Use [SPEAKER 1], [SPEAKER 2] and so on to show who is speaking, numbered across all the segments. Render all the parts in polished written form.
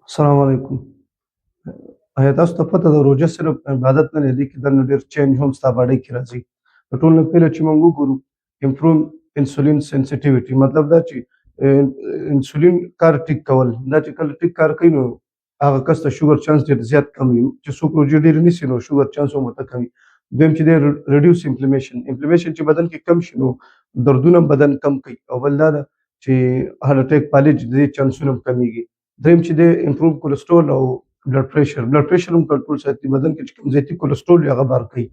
[SPEAKER 1] السلام علیکم. آیا تاسو ته پته ده روژه صرف عبادت نه دی، دې کې دننه ډېر چینج هم ستا باډۍ کې راځي. د ټول نه پهله چې موږ وګورو امپروم انسولین سنسیټیویټي، مطلب دا چې انسولین کار ټیک کول. دا چې کله ټیک کار کوي نو هغه کس ته شوګر چانس ډېر زیات کم وي. چې څوک روژې ډېرې نیسي نو شوګر چانس هم ورته کم وي. دویم چې دی ریډیوس انفلیمیشن چې بدن کې کم شي نو دردونه بدن کم کوي. او بل دا ده چې هارت اټیک فالج د دې چانسونه هم کمیږي. دریم چې دی امپروو کولیسټرول او بلډ پریشر هم کنټرول ساتي. بدن کې چې کوم زیاتي کولیسټرول وي هغه بار کوي.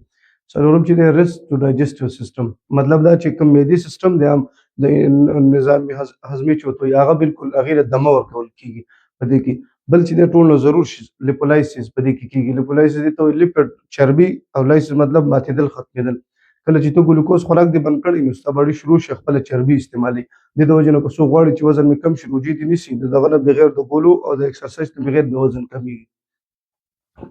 [SPEAKER 1] څلورم چې دی ریسټ ټو ډایجسټیو سیسټم، مطلب دا چې کوم معدې سیسټم دی هم د نظام هضمي چې ورته وایي هغه بالکل هغې ته دمه ورکول کېږي په دې کې. بل چې دی ټول نه ضرور شي لیپولایسیس په دې کې کېږي. لیپولایسیس دې ته وایي لیپډ چربي، او لایسیس مطلب ماتېدل ختمېدل. کله چې ته ګلوکوز خوراک دې بند کړی نو ستا باډي شروع شي خپله چربي استعمالوي. دې د وجې نه که څوک غواړي چې وزن مې کم شي روژې دې نیسي د دغه نه بغیر د ګولو او د اکسرسایز نه بغیر د وزن کمیږي.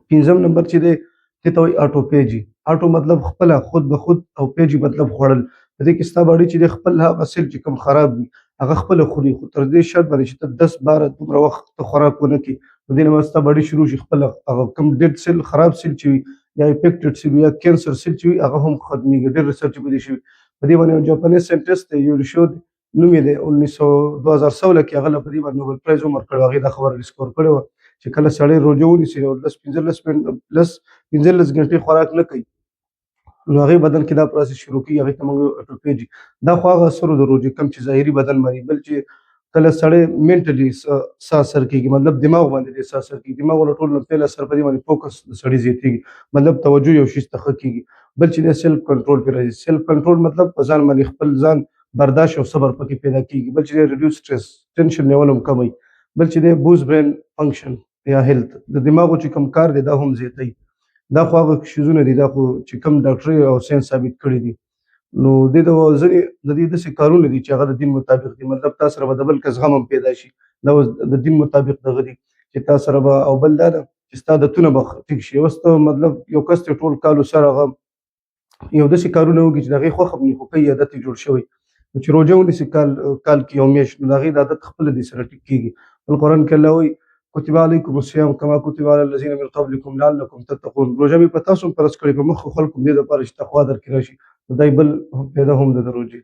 [SPEAKER 1] پنځم نمبر چې دی دې ته وایي آټوپیجي. آټو مطلب خپله، خود به خود، او پیجي مطلب خوړل. په دې کې ستا باډي چې دی خپل هغه سیل چې کوم خراب وي هغه خپله خوري، خو تر دې شرط باندې چې ته 10-12 دومره وخت ته خوراک ونه کړي نو دې نه به ستا باډي شروع شي خپله هغه کوم ډېډ سیل، خراب سیل چې وي یا افیکټډ سیل وي یا کینسر سیل چې وي هغه هم ختمېږي. ډېر ریسرچ په دې شوي. په دې باندې یو جاپاني ساینټسټ دی یوریشو نوم یې دی 2016 کې هغه له په دې باندې نوبل پرایز هم ورکړی و. هغې دا خبره ډسکور کړې وه چې کله سړی روژه ونیسي او 15 ګنټې خوراک نه کوي نو هغې بدن کې دا پروسس شروع کېږي، هغې ته موږ آټوپیجي. دا خو هغه اثر و د روژې کم چې ظاهري بدن باندې. بل چې کله سړی مینټلي څه اثر کېږي، مطلب دماغ باندې دې څه اثر کېږي. دماغ له ټول نه پیل اثر په دې باندې فوکس د سړي زیاتېږي، مطلب توجه یو شي ته ښه کېږي. بل چې دی سیلف کنټرول پرې راځي. سیلف کنټرول مطلب په ځان باندې خپل ځان برداشت او صبر پکې پیدا کېږي. بل چې دی ریډیوس سټرس، ټینشن لیول هم کموي. بل چې دی بوست برین فنکشن یا هیلث، د دماغو چې کوم کار دی دا هم زیاتوي. دا خو هغه شیزونه دي دا خو چې کوم ډاکټري او ساینس ثابت کړي دي. نو دې د ځینې د دې داسې کارونه دي چې هغه د دین مطابق دي، مطلب تا سره به د بل کس غم هم پیدا شي، دا اوس د دین مطابق دغه دي چې تا سره به. او بل دا ده چې ستا عادتونه به ټیک شي. اوس ته مطلب یو کس ته ټول کال سره هغه یو داسې کارونه وکړي چې د هغې خوښه به وي خو کوي عادت یې جوړ شوی. نو چې روژه ونیسي کال کې یو میاشت نو د هغې د عادت خپله دې سره ټیک کېږي. بل قرآن کې الله وایي کتب علیکم الصیام کما کتب علی الذین من قبلکم لعلکم تتقون. روژه مې په تاسو هم فرض کړې، په مخکې خلکو هم دې دپاره چې تقوا در کې راشي. نو دی بل پیدا هم ده د روژې.